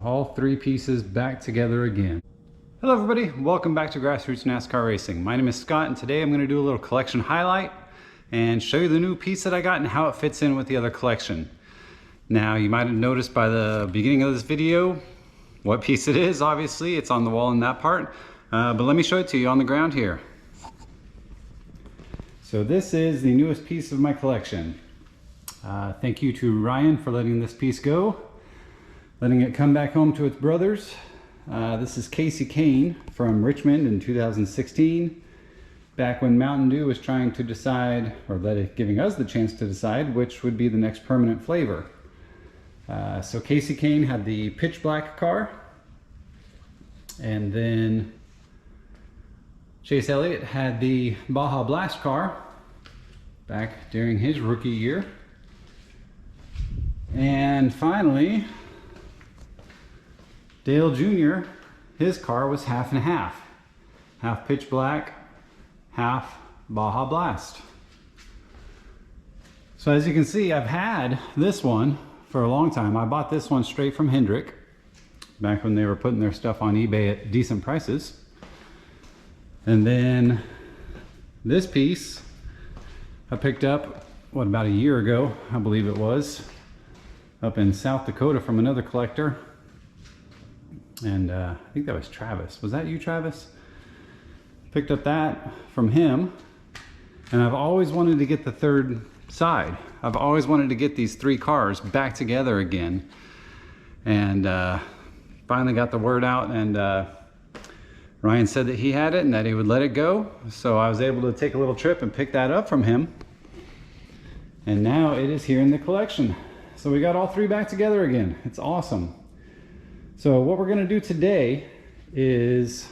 All three pieces back together again. Hello everybody, welcome back to Grassroots NASCAR Racing. My name is Scott and today I'm going to do a little collection highlight and show you the new piece that I got and how it fits in with the other collection. Now you might have noticed by the beginning of this video what piece it is. Obviously it's on the wall in that part, but let me show it to you on the ground here. So this is the newest piece of my collection. Thank you to Ryan for letting this piece go, letting it come back home to its brothers. This is Kahne from Richmond in 2016, back when Mountain Dew was trying to decide, or giving us the chance to decide, which would be the next permanent flavor. So Kahne had the pitch black car, and then Chase Elliott had the Baja Blast car back during his rookie year. And finally, Dale Jr., his car was half and half. Half pitch black, half Baja Blast. So as you can see, I've had this one for a long time. I bought this one straight from Hendrick back when they were putting their stuff on eBay at decent prices. And then this piece I picked up, what, about a year ago, I believe it was, up in South Dakota from another collector. And I think that was Travis. Was that you, Travis? Picked up that from him. And I've always wanted to get the third side. I've always wanted to get these three cars back together again. And finally got the word out, and Ryan said that he had it and that he would let it go. So I was able to take a little trip and pick that up from him. And now it is here in the collection. So we got all three back together again. It's awesome. So what we're gonna do today is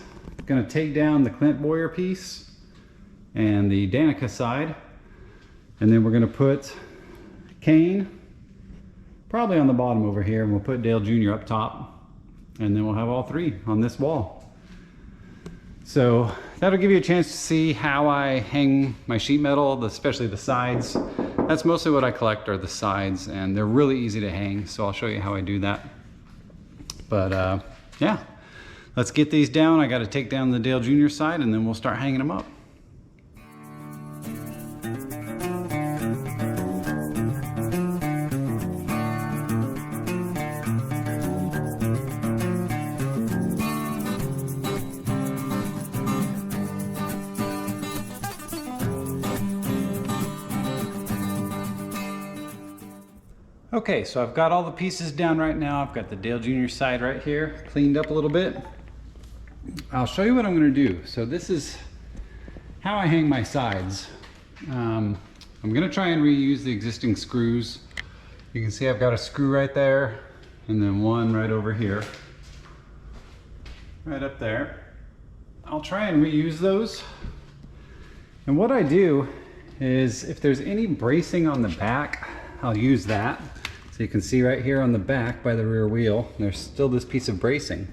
gonna take down the Clint Boyer piece and the Danica side. And then we're gonna put Kahne probably on the bottom over here, and we'll put Dale Jr. up top. And then we'll have all three on this wall. So that'll give you a chance to see how I hang my sheet metal, especially the sides. That's mostly what I collect, are the sides, and they're really easy to hang, so I'll show you how I do that. But yeah, let's get these down. I got to take down the Dale Jr. side, and then we'll start hanging them up. Okay, so I've got all the pieces down right now. I've got the Dale Jr. side right here, cleaned up a little bit. I'll show you what I'm gonna do. So this is how I hang my sides. I'm gonna try and reuse the existing screws. You can see I've got a screw right there, and then one right over here, right up there. I'll try and reuse those. And what I do is, if there's any bracing on the back, I'll use that. So you can see right here on the back by the rear wheel, there's still this piece of bracing.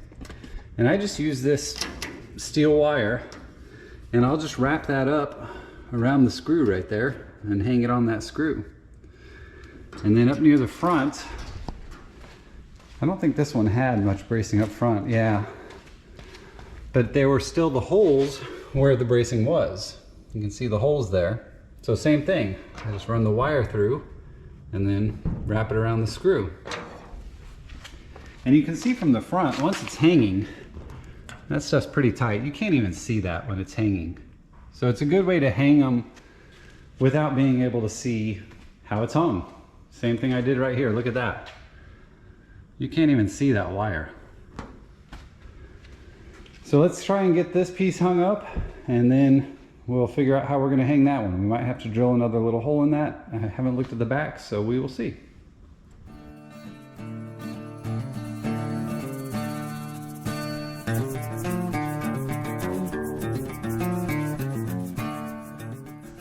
And I just use this steel wire, and I'll just wrap that up around the screw right there and hang it on that screw. And then up near the front, I don't think this one had much bracing up front, yeah. But there were still the holes where the bracing was. You can see the holes there. So same thing, I just run the wire through and then wrap it around the screw. And you can see from the front, once it's hanging, that stuff's pretty tight. You can't even see that when it's hanging. So it's a good way to hang them without being able to see how it's hung. Same thing I did right here, look at that. You can't even see that wire. So let's try and get this piece hung up, and then we'll figure out how we're gonna hang that one. We might have to drill another little hole in that. I haven't looked at the back, so we will see.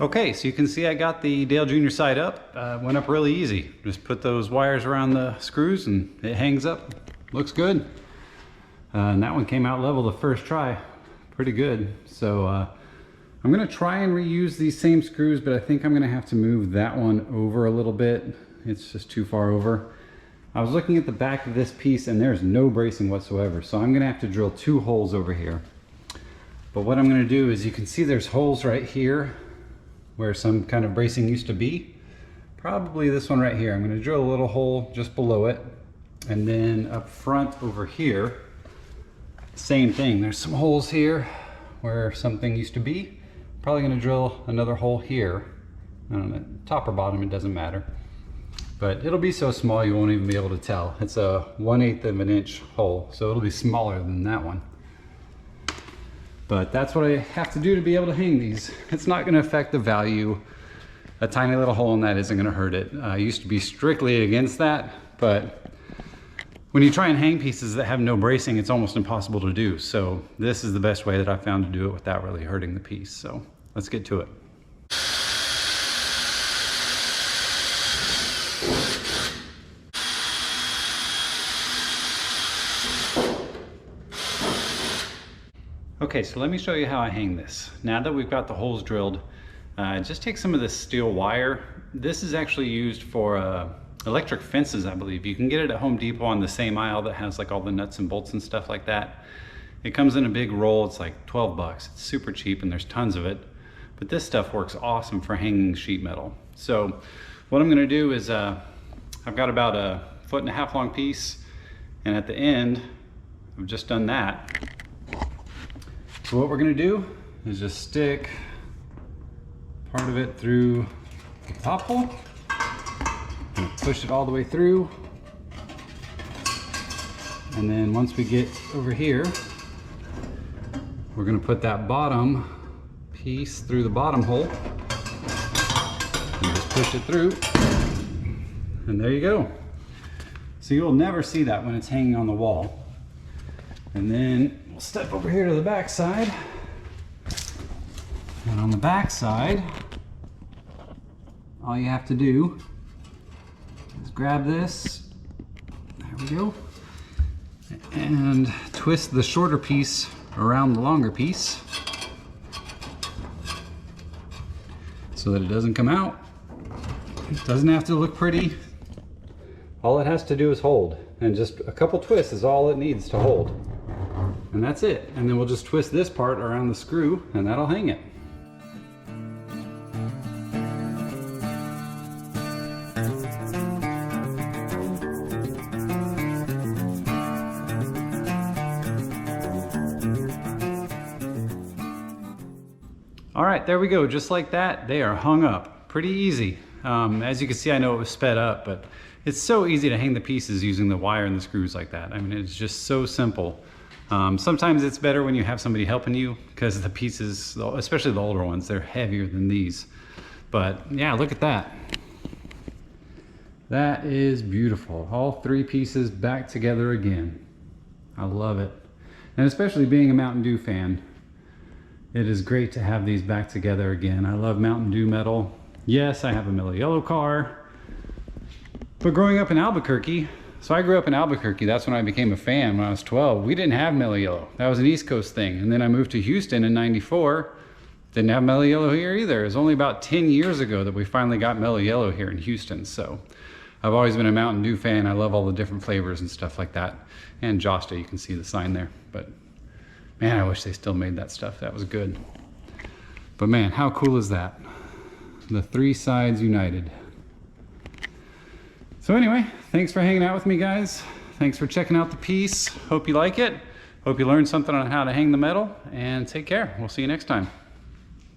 Okay, so you can see I got the Dale Jr. side up. Went up really easy. Just put those wires around the screws and it hangs up. Looks good. And that one came out level the first try. Pretty good. So I'm gonna try and reuse these same screws, but I think I'm gonna have to move that one over a little bit. It's just too far over. I was looking at the back of this piece and there's no bracing whatsoever. So I'm gonna have to drill 2 holes over here. But what I'm gonna do is, you can see there's holes right here where some kind of bracing used to be. Probably this one right here. I'm gonna drill a little hole just below it. And then up front over here, same thing. There's some holes here where something used to be. Probably gonna drill another hole here. I don't know, top or bottom, it doesn't matter. But it'll be so small you won't even be able to tell. It's a 1/8 of an inch hole, so it'll be smaller than that one. But that's what I have to do to be able to hang these. It's not gonna affect the value. A tiny little hole in that isn't gonna hurt it. I used to be strictly against that, but when you try and hang pieces that have no bracing, it's almost impossible to do. So this is the best way that I've found to do it without really hurting the piece. So let's get to it. Okay, so let me show you how I hang this. Now that we've got the holes drilled, just take some of this steel wire. This is actually used for electric fences, I believe. You can get it at Home Depot on the same aisle that has like all the nuts and bolts and stuff like that. It comes in a big roll. It's like 12 bucks. It's super cheap and there's tons of it. But this stuff works awesome for hanging sheet metal. So what I'm gonna do is, I've got about a 1.5 foot long piece, and at the end, I've just done that. So what we're gonna do is just stick part of it through the top hole, and push it all the way through. And then once we get over here, we're gonna put that bottom piece through the bottom hole and just push it through. And there you go. So you'll never see that when it's hanging on the wall. And then we'll step over here to the back side. And on the back side, all you have to do is grab this, there we go, and twist the shorter piece around the longer piece so that it doesn't come out. It doesn't have to look pretty. All it has to do is hold, and just a couple twists is all it needs to hold. And that's it. And then we'll just twist this part around the screw and that'll hang it. All right, there we go. Just like that, they are hung up. Pretty easy. As you can see, I know it was sped up, but it's so easy to hang the pieces using the wire and the screws like that. I mean, it's just so simple. Sometimes it's better when you have somebody helping you, because the pieces, especially the older ones, they're heavier than these. But yeah, look at that. That is beautiful. All 3 pieces back together again. I love it. And especially being a Mountain Dew fan, it is great to have these back together again. I love Mountain Dew metal. Yes, I have a Mellow Yellow car. But growing up in Albuquerque, so I grew up in Albuquerque, that's when I became a fan when I was 12. We didn't have Mellow Yellow. That was an East Coast thing. And then I moved to Houston in '94. Didn't have Mellow Yellow here either. It was only about 10 years ago that we finally got Mellow Yellow here in Houston. So I've always been a Mountain Dew fan. I love all the different flavors and stuff like that. And Josta, you can see the sign there. But man, I wish they still made that stuff. That was good. But man, how cool is that? The 3 sides united. So anyway, thanks for hanging out with me, guys. Thanks for checking out the piece. Hope you like it. Hope you learned something on how to hang the metal, and take care. We'll see you next time.